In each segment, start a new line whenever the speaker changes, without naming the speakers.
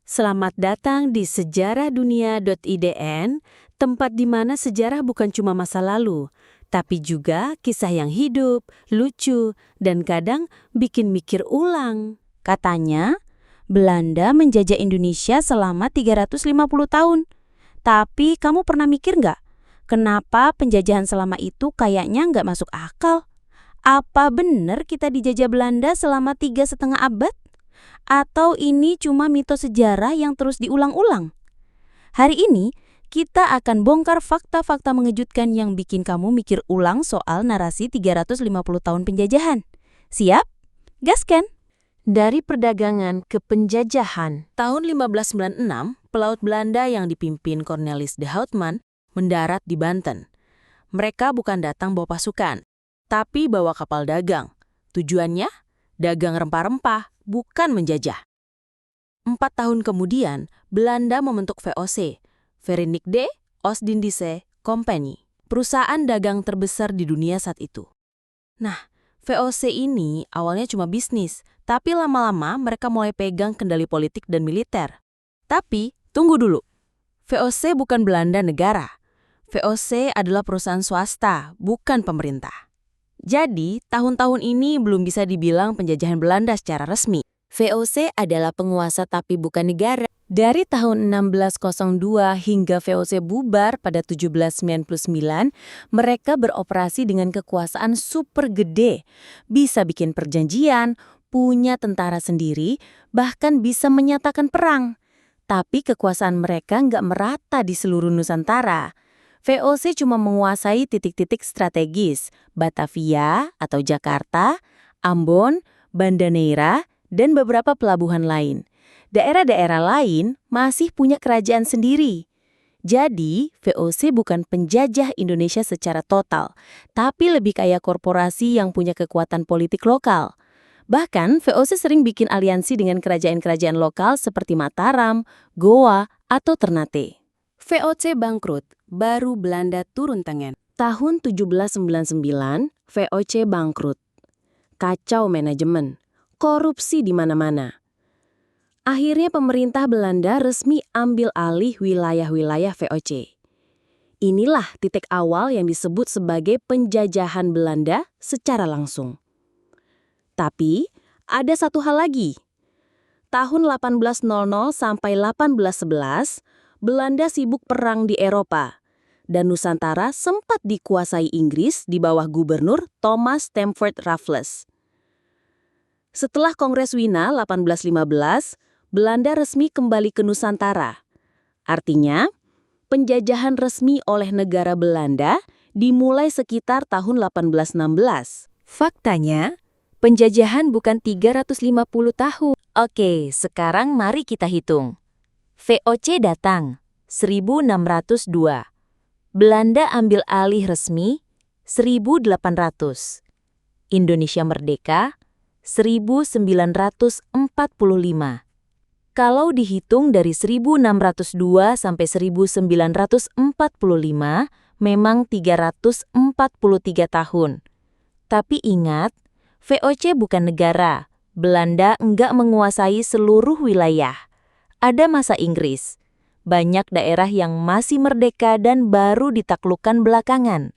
Selamat datang di sejarahdunia.idn, tempat di mana sejarah bukan cuma masa lalu, tapi juga kisah yang hidup, lucu, dan kadang bikin mikir ulang.
Katanya, Belanda menjajah Indonesia selama 350 tahun. Tapi kamu pernah mikir nggak, kenapa penjajahan selama itu kayaknya nggak masuk akal? Apa benar kita dijajah Belanda selama 3,5 abad? Atau ini cuma mitos sejarah yang terus diulang-ulang? Hari ini, kita akan bongkar fakta-fakta mengejutkan yang bikin kamu mikir ulang soal narasi 350 tahun penjajahan. Siap? Gaskan!
Dari perdagangan ke penjajahan. Tahun 1596, pelaut Belanda yang dipimpin Cornelis de Houtman mendarat di Banten. Mereka bukan datang bawa pasukan, tapi bawa kapal dagang. Tujuannya? Dagang rempah-rempah, bukan menjajah. 4 tahun kemudian, Belanda membentuk VOC, Verenigde Oostindische Compagnie, perusahaan dagang terbesar di dunia saat itu. Nah, VOC ini awalnya cuma bisnis, tapi lama-lama mereka mulai pegang kendali politik dan militer. Tapi, tunggu dulu. VOC bukan Belanda negara. VOC adalah perusahaan swasta, bukan pemerintah. Jadi, tahun-tahun ini belum bisa dibilang penjajahan Belanda secara resmi.
VOC adalah penguasa tapi bukan negara.
Dari tahun 1602 hingga VOC bubar pada 1799, mereka beroperasi dengan kekuasaan super gede. Bisa bikin perjanjian, punya tentara sendiri, bahkan bisa menyatakan perang. Tapi kekuasaan mereka nggak merata di seluruh Nusantara. VOC cuma menguasai titik-titik strategis, Batavia atau Jakarta, Ambon, Banda Neira, dan beberapa pelabuhan lain. Daerah-daerah lain masih punya kerajaan sendiri. Jadi, VOC bukan penjajah Indonesia secara total, tapi lebih kayak korporasi yang punya kekuatan politik lokal. Bahkan, VOC sering bikin aliansi dengan kerajaan-kerajaan lokal seperti Mataram, Goa, atau Ternate. VOC bangkrut, baru Belanda turun tangan. Tahun 1799, VOC bangkrut. Kacau manajemen, korupsi di mana-mana. Akhirnya pemerintah Belanda resmi ambil alih wilayah-wilayah VOC. Inilah titik awal yang disebut sebagai penjajahan Belanda secara langsung. Tapi, ada satu hal lagi. Tahun 1800 sampai 1811, Belanda sibuk perang di Eropa, dan Nusantara sempat dikuasai Inggris di bawah gubernur Thomas Stamford Raffles. Setelah Kongres Wina 1815, Belanda resmi kembali ke Nusantara. Artinya, penjajahan resmi oleh negara Belanda dimulai sekitar tahun 1816.
Faktanya, penjajahan bukan 350 tahun.
Oke, sekarang mari kita hitung. VOC datang, 1602. Belanda ambil alih resmi, 1800. Indonesia merdeka, 1945. Kalau dihitung dari 1602 sampai 1945, memang 343 tahun. Tapi ingat, VOC bukan negara. Belanda enggak menguasai seluruh wilayah. Ada masa Inggris. Banyak daerah yang masih merdeka dan baru ditaklukkan belakangan.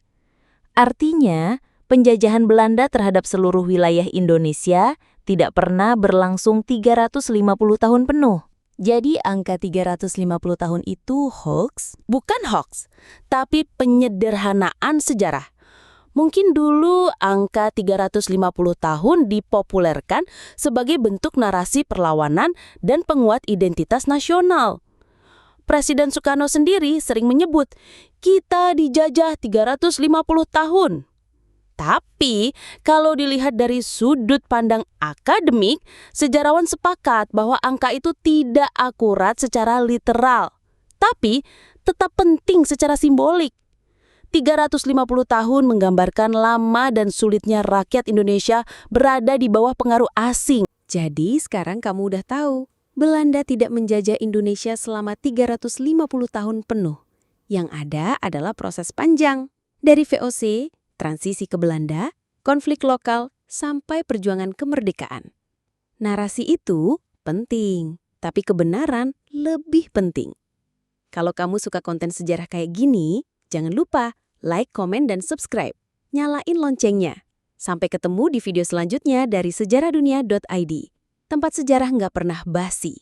Artinya, penjajahan Belanda terhadap seluruh wilayah Indonesia tidak pernah berlangsung 350 tahun penuh. Jadi angka 350 tahun itu hoax? Bukan hoax, tapi penyederhanaan sejarah. Mungkin dulu angka 350 tahun dipopulerkan sebagai bentuk narasi perlawanan dan penguat identitas nasional. Presiden Soekarno sendiri sering menyebut, kita dijajah 350 tahun. Tapi, kalau dilihat dari sudut pandang akademik, sejarawan sepakat bahwa angka itu tidak akurat secara literal, tapi tetap penting secara simbolik. 350 tahun menggambarkan lama dan sulitnya rakyat Indonesia berada di bawah pengaruh asing. Jadi sekarang kamu udah tahu, Belanda tidak menjajah Indonesia selama 350 tahun penuh. Yang ada adalah proses panjang. Dari VOC, transisi ke Belanda, konflik lokal, sampai perjuangan kemerdekaan. Narasi itu penting, tapi kebenaran lebih penting. Kalau kamu suka konten sejarah kayak gini, jangan lupa like, komen, dan subscribe. Nyalain loncengnya. Sampai ketemu di video selanjutnya dari sejarahdunia.id. Tempat sejarah nggak pernah basi.